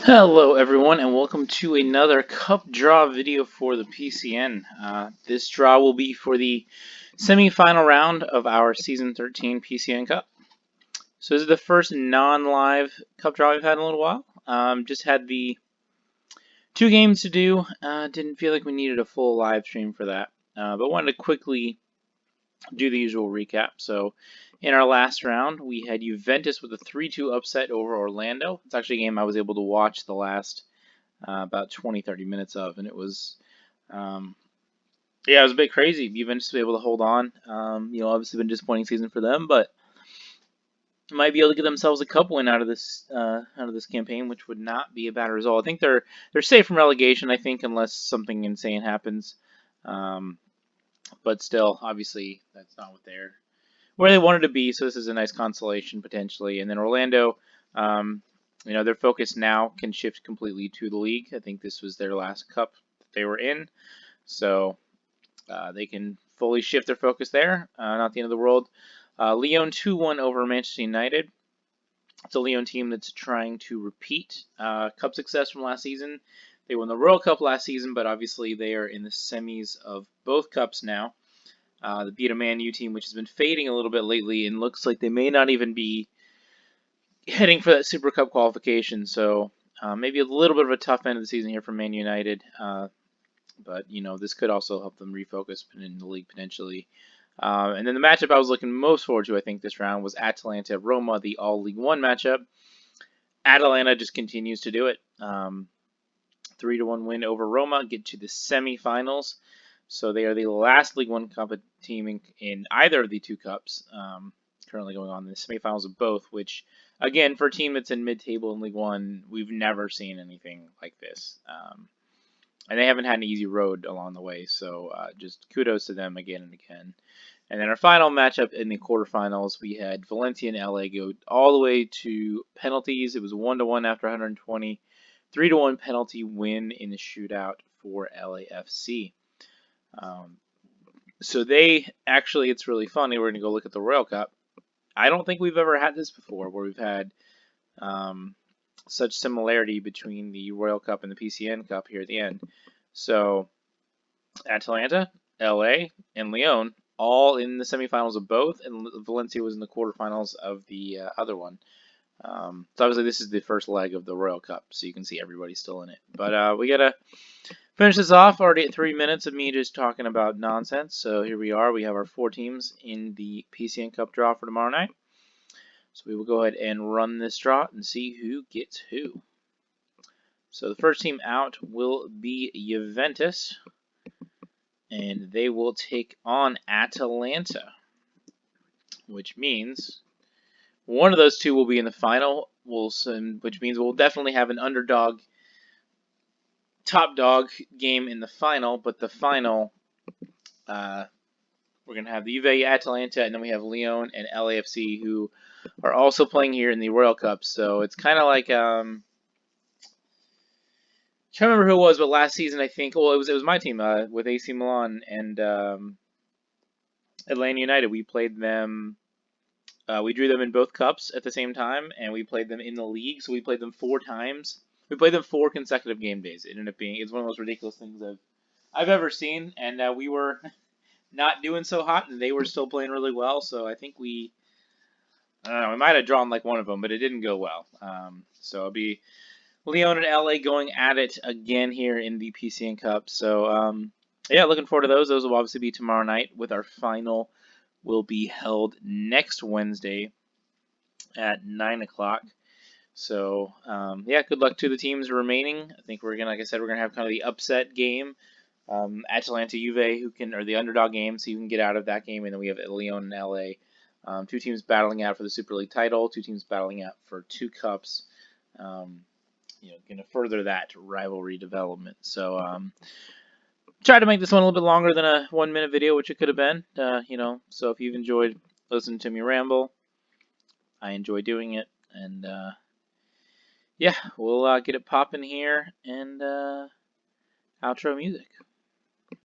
Hello everyone and welcome to another cup draw video for the PCN. This draw will be for the semi-final round of our Season 13 PCN Cup. So this is the first non-live cup draw we've had in a little while. Just had the two games to do. Didn't feel like we needed a full live stream for that, but wanted to quickly do the usual recap. So in our last round, we had Juventus with a 3-2 upset over Orlando. It's actually a game I was able to watch the last about 20-30 minutes of, and it was yeah, it was a bit crazy. Juventus was able to hold on. Obviously been a disappointing season for them, but might be able to get themselves a cup win out of this campaign, which would not be a bad result. I think they're safe from relegation. I think unless something insane happens, um, but still, obviously that's not what they're where they wanted to be. So this is a nice consolation potentially. And then Orlando, their focus now can shift completely to the league. I think this was their last cup that they were in, so they can fully shift their focus there. Not the end of the world. Lyon 2-1 over Manchester United. It's a Lyon team that's trying to repeat cup success from last season. They won the Royal Cup last season, but obviously they are in the semis of both cups now. They beat a Man U team, which has been fading a little bit lately, and looks like they may not even be heading for that Super Cup qualification. So maybe a little bit of a tough end of the season here for Man United. But this could also help them refocus in the league potentially. And then the matchup I was looking most forward to, I think, this round was Atalanta-Roma, the All League One matchup. Atalanta just continues to do it. 3-1 win over Roma, get to the semifinals. So they are the last League One team in either of the two cups currently going on in the semifinals of both, which, again, for a team that's in mid-table in League One, we've never seen anything like this. And they haven't had an easy road along the way, so just kudos to them again and again. And then our final matchup in the quarterfinals, we had Valencia and LA go all the way to penalties. It was 1-1 after 120. 3-1 penalty win in the shootout for LAFC. So they actually, it's really funny. We're going to go look at the Royal Cup. I don't think we've ever had this before, where we've had such similarity between the Royal Cup and the PCN Cup here at the end. So Atalanta, LA, and Lyon all in the semifinals of both, and Valencia was in the quarterfinals of the other one. So obviously this is the first leg of the Royal Cup, so you can see everybody's still in it. But we gotta finish this off. Already at 3 minutes of me just talking about nonsense. So here we are. We have our 4 teams in the PCN Cup draw for tomorrow night. So we will go ahead and run this draw and see who gets who. So the first team out will be Juventus, and they will take on Atalanta, which means one of those two will be in the final, which means we'll definitely have an underdog, top dog game in the final, but the final, we're going to have the Juve, Atalanta, and then we have Lyon and LAFC, who are also playing here in the Royal Cup. So it's kind of like, I can't remember who it was, but last season I think, well, it was my team with AC Milan and Atlanta United. We played them. We drew them in both cups at the same time, and we played them in the league. So we played them 4 times. We played them 4 consecutive game days. It ended up being, it's one of the most ridiculous things I've ever seen. And we were not doing so hot, and they were still playing really well. So I think I don't know, we might have drawn like one of them, but it didn't go well. So it'll be Lyon and LA going at it again here in the PCN Cup. So yeah, looking forward to those. Those will obviously be tomorrow night, with our final will be held next Wednesday at 9 o'clock. So yeah, good luck to the teams remaining. I think we're gonna, like I said, we're gonna have kind of the upset game, Atalanta Juve, or the underdog game, so you can get out of that game, and then we have Lyon and LA, 2 teams battling out for the Super League title, 2 teams battling out for 2 cups. Going to further that rivalry development. So try to make this one a little bit longer than a 1-minute video, which it could have been. So if you've enjoyed listening to me ramble, I enjoy doing it, and yeah, we'll get it popping here, and outro music.